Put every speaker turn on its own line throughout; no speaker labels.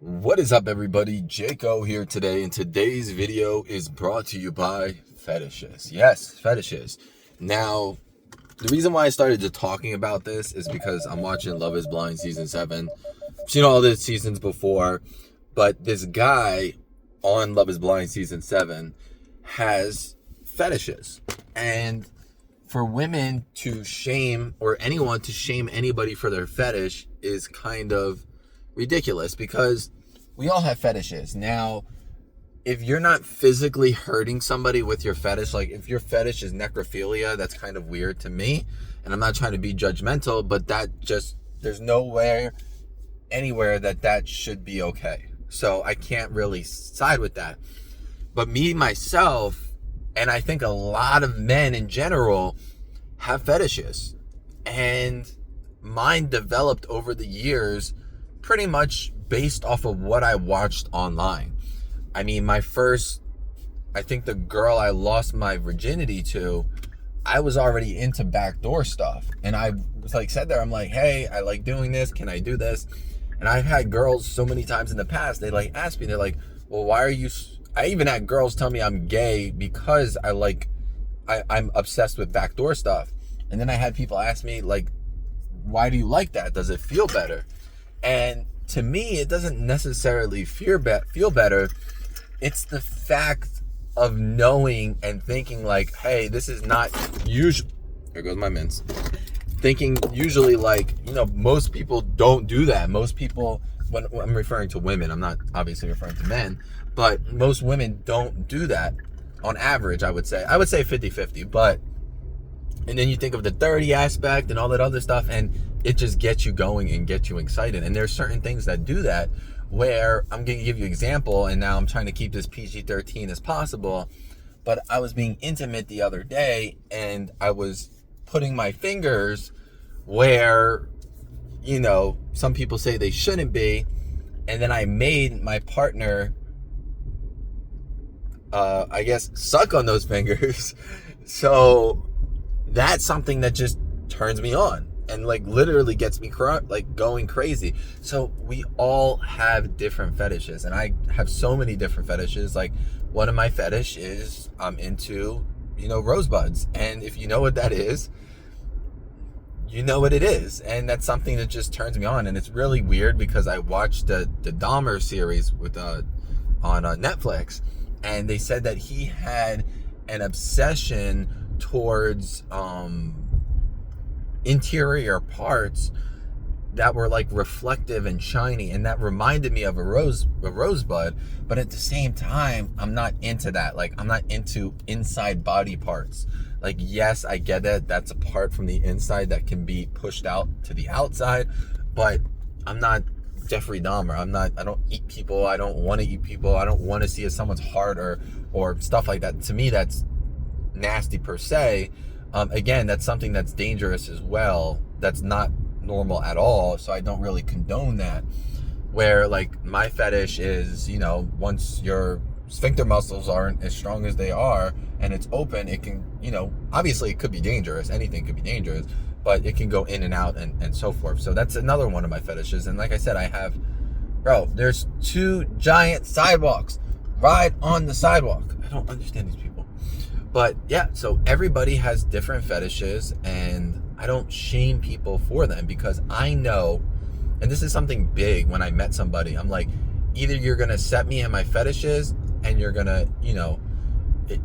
What is up, everybody? Jaco here today, and today's video is brought to you by Fetishes. Yes, Fetishes. Now, the reason why I started to talking about this is because I'm watching Love is Blind Season 7. I've seen all the seasons before, but this guy on Love is Blind Season 7 has fetishes. And for women to shame, or anyone to shame anybody for their fetish, is kind of ridiculous because we all have fetishes. Now, if you're not physically hurting somebody with your fetish, like if your fetish is necrophilia, that's kind of weird to me. And I'm not trying to be judgmental, but that just, there's nowhere, anywhere that should be okay. So I can't really side with that. But me, myself, and I think a lot of men in general have fetishes. And mine developed over the years pretty much based off of what I watched online. I mean, I think the girl I lost my virginity to, I was already into backdoor stuff. And I was like, said there, I'm like, hey, I like doing this. Can I do this? And I've had girls so many times in the past, they like ask me, they're like, well, why are you, I even had girls tell me I'm gay because I'm obsessed with backdoor stuff. And then I had people ask me, like, why do you like that? Does it feel better? And to me, it doesn't necessarily feel better. It's the fact of knowing and thinking like, hey, this is not usual. There goes my mints. Thinking usually like, most people don't do that. Most people, when I'm referring to women, I'm not obviously referring to men, but most women don't do that on average, I would say 50-50, but, and then you think of the dirty aspect and all that other stuff, and it just gets you going and gets you excited. And there's certain things that do that, where I'm going to give you an example, and now I'm trying to keep this PG-13 as possible, but I was being intimate the other day, and I was putting my fingers where, some people say they shouldn't be, and then I made my partner, I guess, suck on those fingers. So that's something that just turns me on and like literally gets me going crazy. So we all have different fetishes, and I have so many different fetishes. Like, one of my fetish is I'm into, rosebuds. And if you know what that is, you know what it is. And that's something that just turns me on. And it's really weird because I watched the Dahmer series with on Netflix, and they said that he had an obsession towards interior parts that were like reflective and shiny, and that reminded me of a rosebud. But at the same time, I'm not into that. Like, I'm not into inside body parts. Like, yes, I get it, that's a part from the inside that can be pushed out to the outside, but I'm not Jeffrey Dahmer. I don't eat people. I don't want to eat people. I don't want to see someone's heart or stuff like that. To me, that's nasty per se. Again, that's something that's dangerous as well. That's not normal at all. So I don't really condone that. Where like my fetish is, once your sphincter muscles aren't as strong as they are and it's open, it can, obviously it could be dangerous. Anything could be dangerous, but it can go in and out and so forth. So that's another one of my fetishes. And like I said, there's 2 giant sidewalks. Ride on the sidewalk. I don't understand these people. But yeah, so everybody has different fetishes, and I don't shame people for them because I know, and this is something big when I met somebody, I'm like, either you're going to set me in my fetishes and you're going to,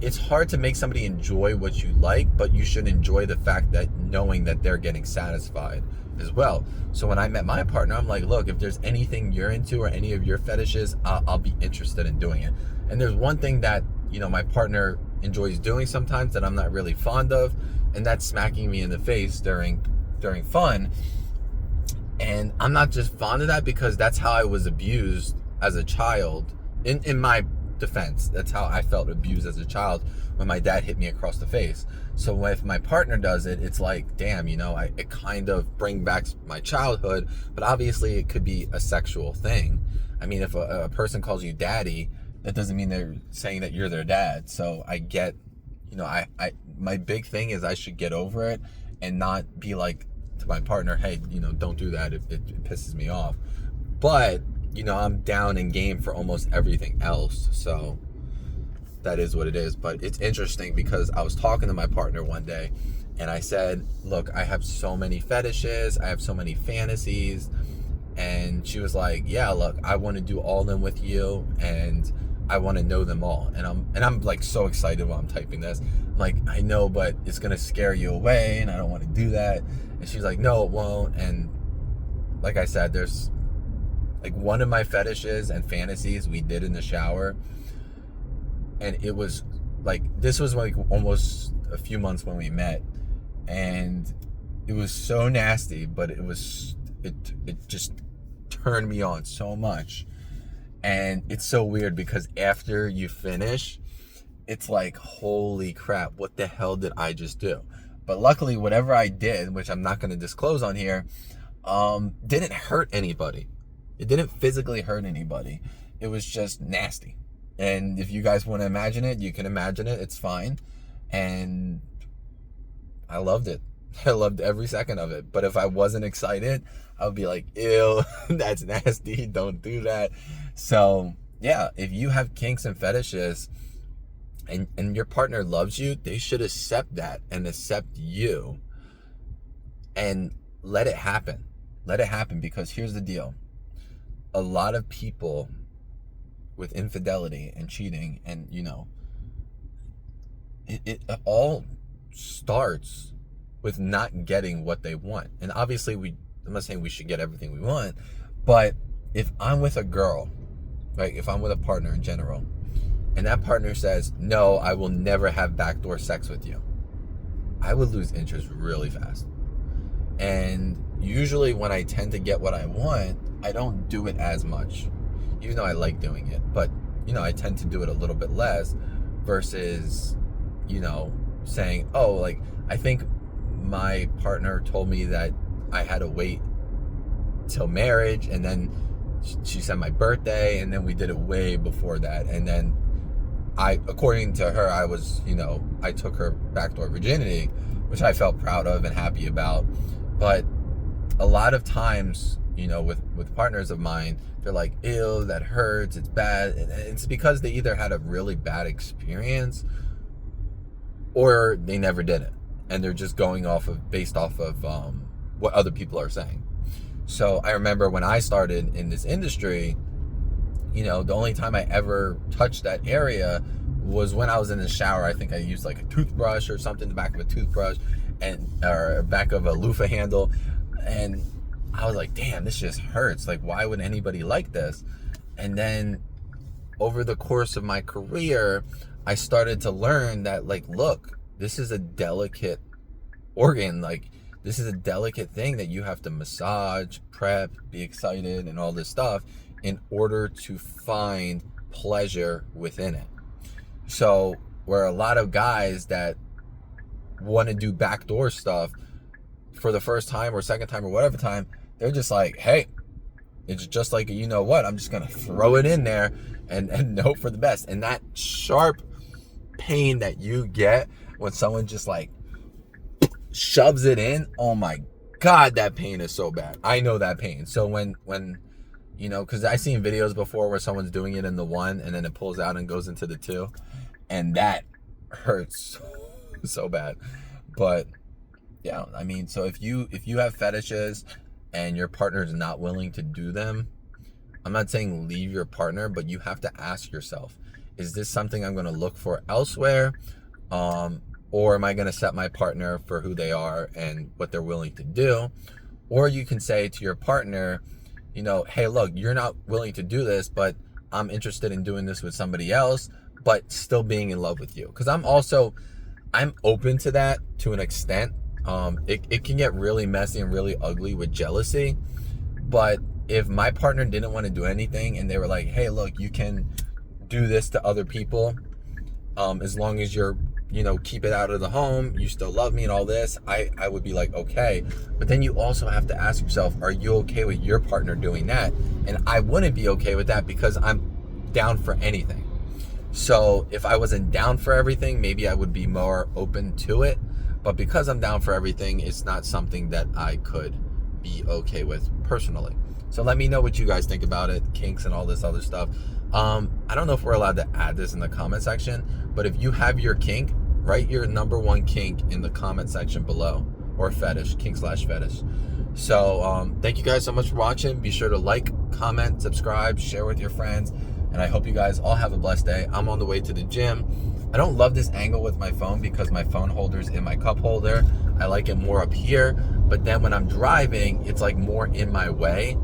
it's hard to make somebody enjoy what you like, but you should enjoy the fact that knowing that they're getting satisfied as well. So when I met my partner, I'm like, look, if there's anything you're into or any of your fetishes, I'll be interested in doing it. And there's one thing that, my partner enjoys doing sometimes that I'm not really fond of, and that's smacking me in the face during fun. And I'm not just fond of that because that's how I was abused as a child. In my defense, that's how I felt abused as a child, when my dad hit me across the face. So if my partner does it, it's like, damn, it kind of brings back my childhood. But obviously it could be a sexual thing. I mean, if a person calls you daddy, that doesn't mean they're saying that you're their dad. So I get, my big thing is I should get over it and not be like to my partner, hey, don't do that. It pisses me off. But I'm down in game for almost everything else. So that is what it is. But it's interesting because I was talking to my partner one day and I said, look, I have so many fetishes, I have so many fantasies. And she was like, yeah, look, I want to do all of them with you, and I want to know them all. And I'm like so excited while I'm typing this. I'm like, I know, but it's gonna scare you away, and I don't want to do that. And she's like, no, it won't. And like I said, there's like one of my fetishes and fantasies we did in the shower, and it was like, this was like almost a few months when we met, and it was so nasty, but it just turned me on so much. And it's so weird because after you finish, it's like, holy crap, what the hell did I just do? But luckily, whatever I did, which I'm not going to disclose on here, didn't hurt anybody. It didn't physically hurt anybody. It was just nasty. And if you guys want to imagine it, you can imagine it. It's fine. And I loved it. I loved every second of it. But if I wasn't excited, I would be like, ew, that's nasty. Don't do that. So yeah, if you have kinks and fetishes and your partner loves you, they should accept that and accept you and let it happen. Let it happen, because here's the deal. A lot of people with infidelity and cheating, and it all starts with not getting what they want. And obviously I'm not saying we should get everything we want, but if I'm with a girl, right, if I'm with a partner in general, and that partner says, no, I will never have backdoor sex with you, I would lose interest really fast. And usually when I tend to get what I want, I don't do it as much, even though I like doing it. But, I tend to do it a little bit less versus, saying, oh, like, I think my partner told me that I had to wait till marriage, and then she said my birthday, and then we did it way before that. And then according to her, I was, I took her backdoor virginity, which I felt proud of and happy about. But a lot of times, with partners of mine, they're like, ew, that hurts, it's bad. And it's because they either had a really bad experience or they never did it. And they're just going based off of what other people are saying. So I remember when I started in this industry, the only time I ever touched that area was when I was in the shower. I think I used like a toothbrush or something, the back of a toothbrush, or back of a loofah handle. And I was like, damn, this just hurts. Like, why would anybody like this? And then over the course of my career, I started to learn that, like, look, this is a delicate organ. Like, this is a delicate thing that you have to massage, prep, be excited, and all this stuff in order to find pleasure within it. So where a lot of guys that want to do backdoor stuff for the first time or second time or whatever time, they're just like, hey, it's just like, I'm just going to throw it in there and hope for the best. And that sharp pain that you get when someone just like shoves it in, oh my God, that pain is so bad. I know that pain. So when because I've seen videos before where someone's doing it in the 1 and then it pulls out and goes into the 2, and that hurts so bad. But yeah, I mean, so if you have fetishes and your partner is not willing to do them, I'm not saying leave your partner, but you have to ask yourself, is this something I'm going to look for elsewhere? Or am I going to set my partner for who they are and what they're willing to do? Or you can say to your partner, hey, look, you're not willing to do this, but I'm interested in doing this with somebody else, but still being in love with you. Because I'm open to that to an extent. It can get really messy and really ugly with jealousy. But if my partner didn't want to do anything and they were like, hey, look, you can do this to other people, as long as you're, keep it out of the home, you still love me and all this, I would be like, okay. But then you also have to ask yourself, are you okay with your partner doing that? And I wouldn't be okay with that because I'm down for anything. So if I wasn't down for everything, maybe I would be more open to it. But because I'm down for everything, it's not something that I could be okay with personally. So let me know what you guys think about it, kinks and all this other stuff. I don't know if we're allowed to add this in the comment section, but if you have your kink, write your #1 kink in the comment section below, or fetish, kink/fetish. So thank you guys so much for watching. Be sure to like, comment, subscribe, share with your friends, and I hope you guys all have a blessed day. I'm on the way to the gym. I don't love this angle with my phone because my phone holder's in my cup holder. I like it more up here, but then when I'm driving, it's like more in my way.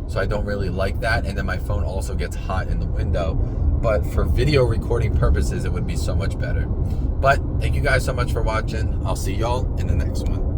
So I don't really like that. And then my phone also gets hot in the window. But for video recording purposes, it would be so much better. But thank you guys so much for watching. I'll see y'all in the next one.